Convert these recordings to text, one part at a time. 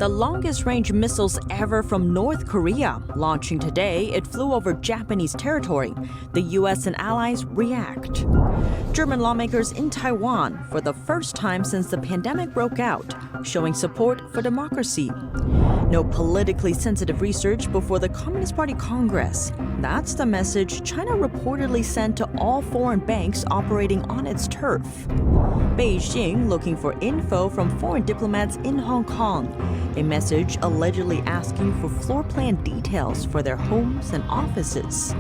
The longest-range missiles ever from North Korea. Launching today, it flew over Japanese territory. The U.S. and allies react. German lawmakers in Taiwan, for the first time since the pandemic broke out, showing support for democracy. No politically sensitive research before the Communist Party Congress. That's the message China reportedly sent to all foreign banks operating on its turf. Beijing looking for info from foreign diplomats in Hong Kong. A message allegedly asking for floor plan details for their homes and offices.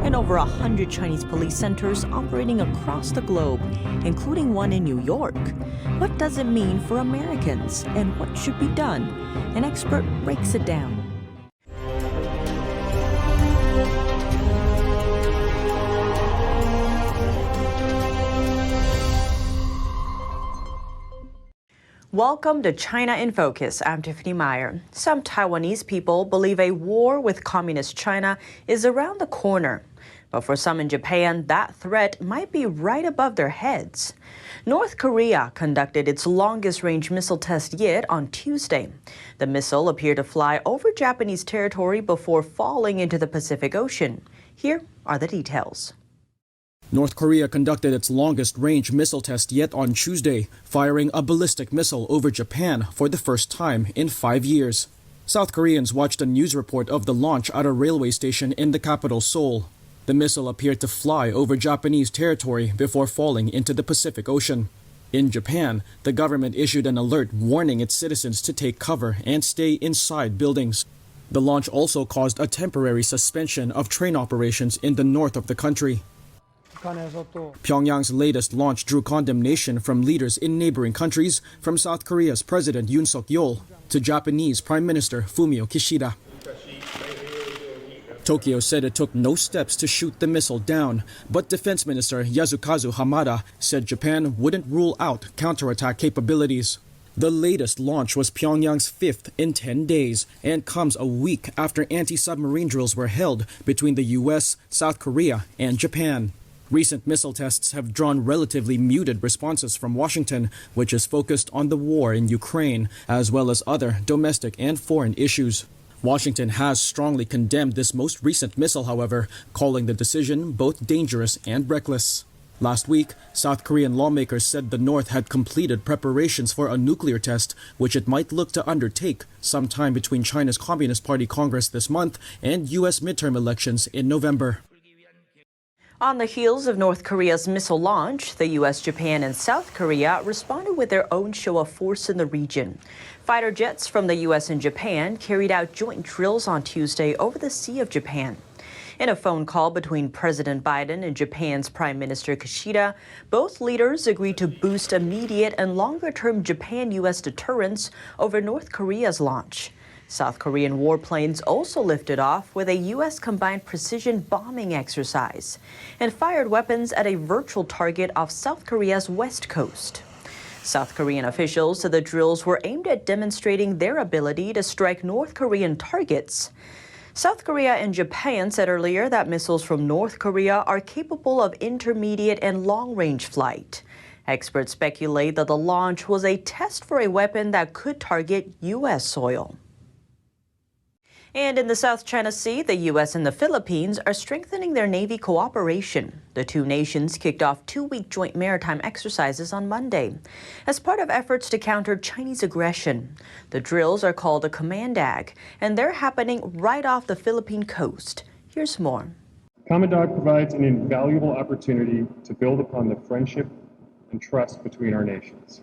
And over 100 Chinese police centers operating across the globe, including one in New York. What does it mean for Americans, and what should be done? An expert breaks it down. Welcome to China in Focus. I'm Tiffany Meyer. Some Taiwanese people believe a war with communist China is around the corner. But for some in Japan, that threat might be right above their heads. North Korea conducted its longest-range missile test yet on Tuesday. The missile appeared to fly over Japanese territory before falling into the Pacific Ocean. Here are the details. North Korea conducted its longest-range missile test yet on Tuesday, firing a ballistic missile over Japan for the first time in 5 years. South Koreans watched a news report of the launch at a railway station in the capital, Seoul. The missile appeared to fly over Japanese territory before falling into the Pacific Ocean. In Japan, the government issued an alert warning its citizens to take cover and stay inside buildings. The launch also caused a temporary suspension of train operations in the north of the country. Pyongyang's latest launch drew condemnation from leaders in neighboring countries, from South Korea's President Yoon Suk-yeol to Japanese Prime Minister Fumio Kishida. Tokyo said it took no steps to shoot the missile down, but Defense Minister Yasukazu Hamada said Japan wouldn't rule out counterattack capabilities. The latest launch was Pyongyang's fifth in 10 days and comes a week after anti-submarine drills were held between the U.S., South Korea, and Japan. Recent missile tests have drawn relatively muted responses from Washington, which is focused on the war in Ukraine, as well as other domestic and foreign issues. Washington has strongly condemned this most recent missile, however, calling the decision both dangerous and reckless. Last week, South Korean lawmakers said the North had completed preparations for a nuclear test, which it might look to undertake sometime between China's Communist Party Congress this month and U.S. midterm elections in November. On the heels of North Korea's missile launch, the U.S., Japan, and South Korea responded with their own show of force in the region. Fighter jets from the U.S. and Japan carried out joint drills on Tuesday over the Sea of Japan. In a phone call between President Biden and Japan's Prime Minister Kishida, both leaders agreed to boost immediate and longer-term Japan-U.S. deterrence over North Korea's launch. South Korean warplanes also lifted off with a U.S. combined precision bombing exercise and fired weapons at a virtual target off South Korea's west coast. South Korean officials said the drills were aimed at demonstrating their ability to strike North Korean targets. South Korea and Japan said earlier that missiles from North Korea are capable of intermediate and long-range flight. Experts speculate that the launch was a test for a weapon that could target U.S. soil. And in the South China Sea, the U.S. and the Philippines are strengthening their Navy cooperation. The two nations kicked off two-week joint maritime exercises on Monday as part of efforts to counter Chinese aggression. The drills are called a Commandag, and they're happening right off the Philippine coast. Here's more. Commandag provides an invaluable opportunity to build upon the friendship and trust between our nations,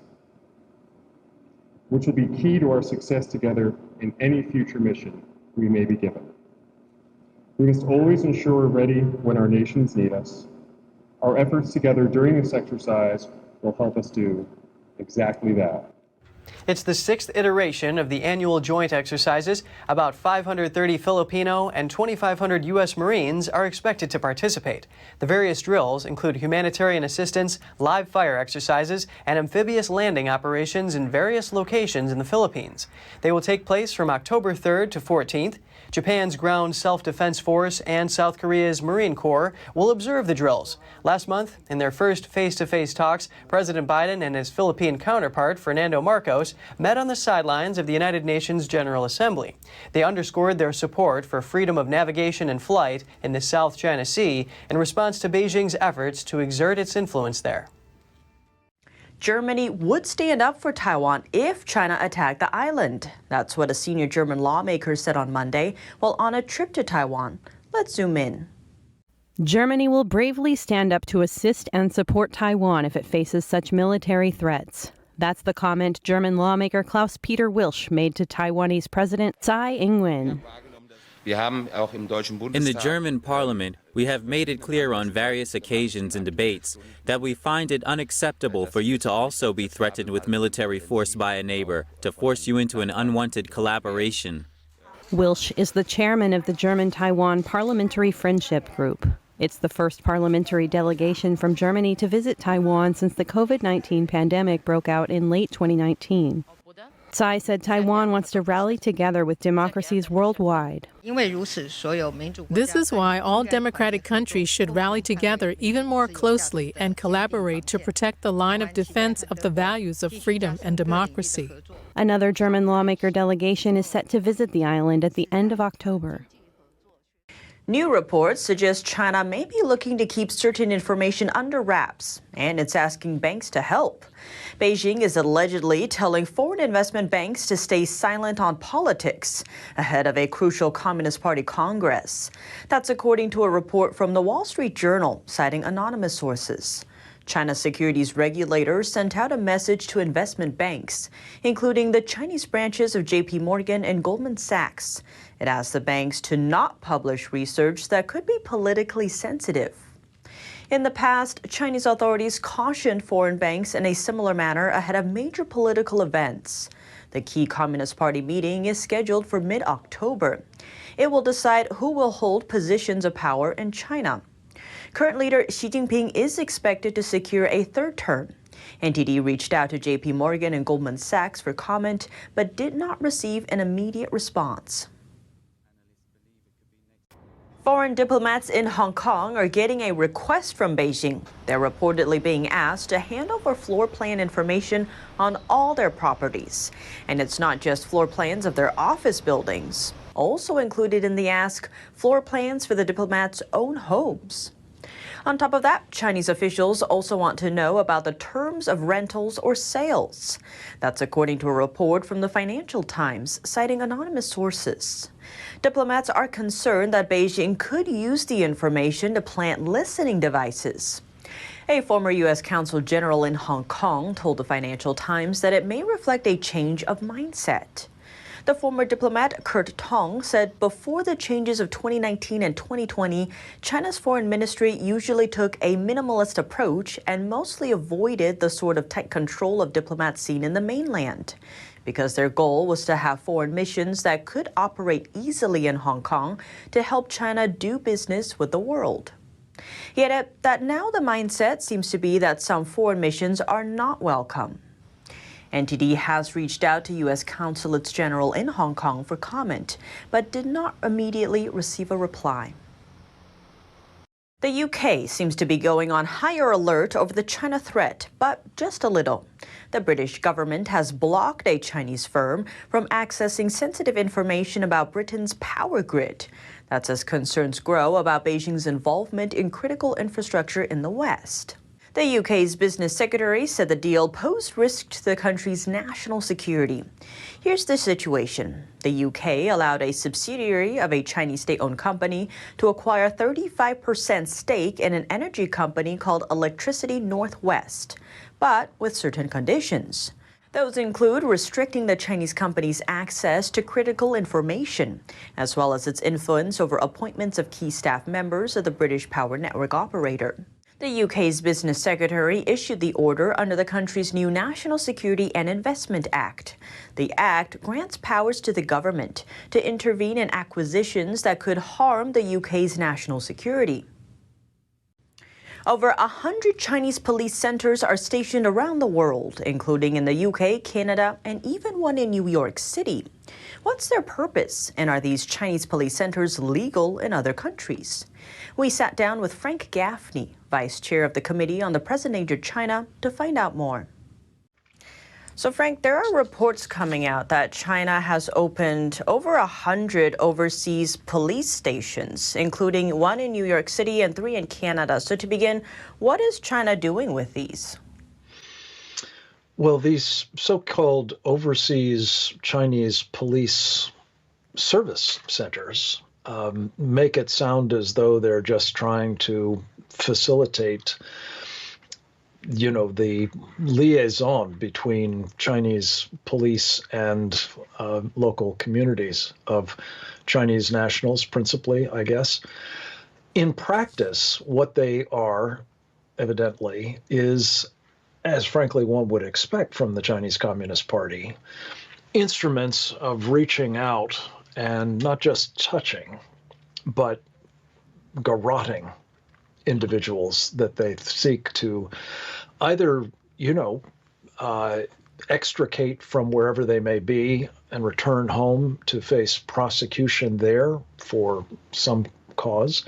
which will be key to our success together in any future mission we may be given. We must always ensure we're ready when our nations need us. Our efforts together during this exercise will help us do exactly that. It's the sixth iteration of the annual joint exercises. About 530 Filipino and 2,500 U.S. Marines are expected to participate. The various drills include humanitarian assistance, live fire exercises, and amphibious landing operations in various locations in the Philippines. They will take place from October 3rd to 14th. Japan's Ground Self-Defense Force and South Korea's Marine Corps will observe the drills. Last month, in their first face-to-face talks, President Biden and his Philippine counterpart, Fernando Marcos, officios met on the sidelines of the United Nations General Assembly. They underscored their support for freedom of navigation and flight in the South China Sea in response to Beijing's efforts to exert its influence there. Germany would stand up for Taiwan if China attacked the island. That's what a senior German lawmaker said on Monday while on a trip to Taiwan. Let's zoom in. Germany will bravely stand up to assist and support Taiwan if it faces such military threats. That's the comment German lawmaker Klaus-Peter Wilsch made to Taiwanese President Tsai Ing-wen. In the German parliament, we have made it clear on various occasions and debates that we find it unacceptable for you to also be threatened with military force by a neighbor to force you into an unwanted collaboration. Wilsch is the chairman of the German-Taiwan Parliamentary Friendship Group. It's the first parliamentary delegation from Germany to visit Taiwan since the COVID-19 pandemic broke out in late 2019. Tsai said Taiwan wants to rally together with democracies worldwide. This is why all democratic countries should rally together even more closely and collaborate to protect the line of defense of the values of freedom and democracy. Another German lawmaker delegation is set to visit the island at the end of October. New reports suggest China may be looking to keep certain information under wraps, and it's asking banks to help. Beijing is allegedly telling foreign investment banks to stay silent on politics ahead of a crucial Communist Party Congress. That's according to a report from the Wall Street Journal, citing anonymous sources. China's securities regulators sent out a message to investment banks, including the Chinese branches of JP Morgan and Goldman Sachs. It asked the banks to not publish research that could be politically sensitive. In the past, Chinese authorities cautioned foreign banks in a similar manner ahead of major political events. The key Communist Party meeting is scheduled for mid-October. It will decide who will hold positions of power in China. Current leader Xi Jinping is expected to secure a third term. NTD reached out to JP Morgan and Goldman Sachs for comment, but did not receive an immediate response. Foreign diplomats in Hong Kong are getting a request from Beijing. They're reportedly being asked to hand over floor plan information on all their properties. And it's not just floor plans of their office buildings. Also included in the ask, floor plans for the diplomats' own homes. On top of that, Chinese officials also want to know about the terms of rentals or sales. That's according to a report from the Financial Times, citing anonymous sources. Diplomats are concerned that Beijing could use the information to plant listening devices. A former U.S. Consul General in Hong Kong told the Financial Times that it may reflect a change of mindset. The former diplomat Kurt Tong said before the changes of 2019 and 2020, China's foreign ministry usually took a minimalist approach and mostly avoided the sort of tight control of diplomats seen in the mainland, because their goal was to have foreign missions that could operate easily in Hong Kong to help China do business with the world. He added that now the mindset seems to be that some foreign missions are not welcome. NTD has reached out to U.S. consulates general in Hong Kong for comment, but did not immediately receive a reply. The UK seems to be going on higher alert over the China threat, but just a little. The British government has blocked a Chinese firm from accessing sensitive information about Britain's power grid. That's as concerns grow about Beijing's involvement in critical infrastructure in the West. The UK's business secretary said the deal posed risk to the country's national security. Here's the situation. The UK allowed a subsidiary of a Chinese state-owned company to acquire 35% stake in an energy company called Electricity Northwest, but with certain conditions. Those include restricting the Chinese company's access to critical information, as well as its influence over appointments of key staff members of the British power network operator. The UK's business secretary issued the order under the country's new National Security and Investment Act. The act grants powers to the government to intervene in acquisitions that could harm the UK's national security. Over 100 Chinese police centers are stationed around the world, including in the UK, Canada, and even one in New York City. What's their purpose, and are these Chinese police centers legal in other countries? We sat down with Frank Gaffney, vice chair of the Committee on the Present Age of China, to find out more. So, Frank, there are reports coming out that China has opened over 100 overseas police stations, including one in New York City and 3 in Canada. So to begin, what is China doing with these? Well, these so-called overseas Chinese police service centers make it sound as though they're just trying to facilitate the liaison between Chinese police and local communities of Chinese nationals, principally, I guess. In practice, what they are, evidently, is, as frankly one would expect from the Chinese Communist Party, instruments of reaching out and not just touching, but garroting individuals that they seek to either, extricate from wherever they may be and return home to face prosecution there for some cause,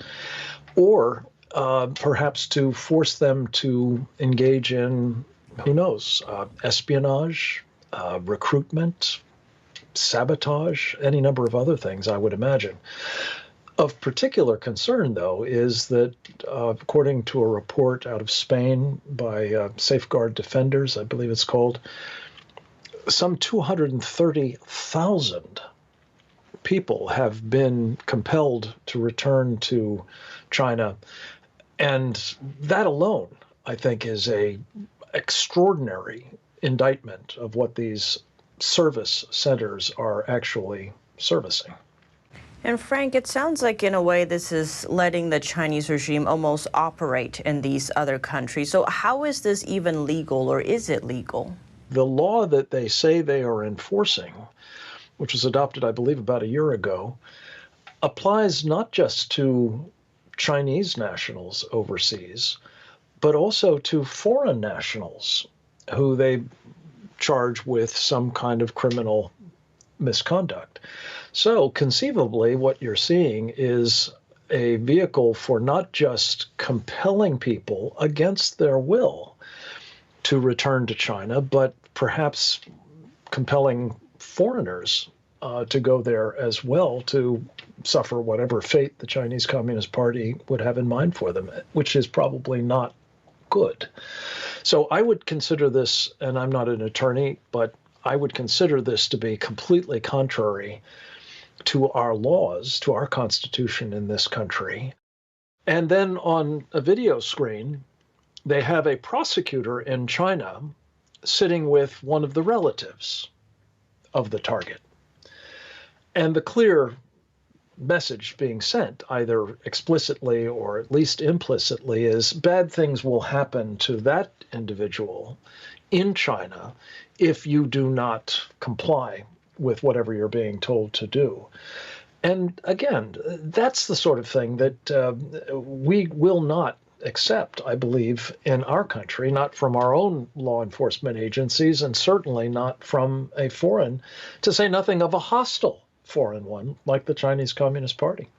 or perhaps to force them to engage in, who knows, espionage, recruitment, sabotage, any number of other things, I would imagine. Of particular concern, though, is that according to a report out of Spain by Safeguard Defenders, I believe it's called, some 230,000 people have been compelled to return to China. And that alone, I think, is a extraordinary indictment of what these service centers are actually servicing. And Frank, it sounds like in a way this is letting the Chinese regime almost operate in these other countries. So how is this even legal, or is it legal? The law that they say they are enforcing, which was adopted, I believe, about a year ago, applies not just to Chinese nationals overseas, but also to foreign nationals who they charge with some kind of criminal misconduct. So conceivably, what you're seeing is a vehicle for not just compelling people against their will to return to China, but perhaps compelling foreigners to go there as well to suffer whatever fate the Chinese Communist Party would have in mind for them, which is probably not good. So I would consider this, and I'm not an attorney, but I would consider this to be completely contrary to our laws, to our constitution in this country. And then on a video screen, they have a prosecutor in China sitting with one of the relatives of the target. And the clear message being sent, either explicitly or at least implicitly, is bad things will happen to that individual in China if you do not comply with whatever you're being told to do. And again, that's the sort of thing that we will not accept, I believe, in our country, not from our own law enforcement agencies, and certainly not from a foreign, to say nothing of a hostile foreign one like the Chinese Communist Party.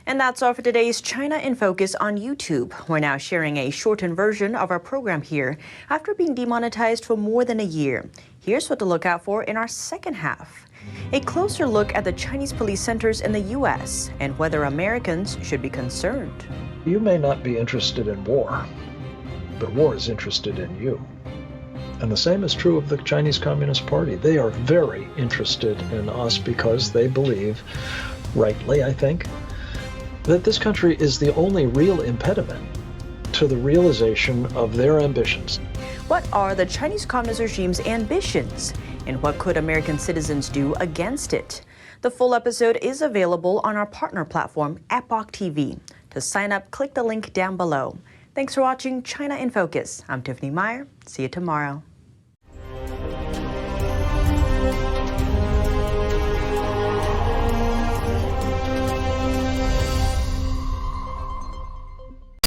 And that's all for today's China in Focus on YouTube. We're now sharing a shortened version of our program here after being demonetized for more than a year. Here's what to look out for in our second half. A closer look at the Chinese police centers in the U.S. and whether Americans should be concerned. You may not be interested in war, but war is interested in you. And the same is true of the Chinese Communist Party. They are very interested in us because they believe, rightly I think, that this country is the only real impediment to the realization of their ambitions. What are the Chinese Communist regime's ambitions? And what could American citizens do against it? The full episode is available on our partner platform, Epoch TV. To sign up, click the link down below. Thanks for watching China in Focus. I'm Tiffany Meyer. See you tomorrow.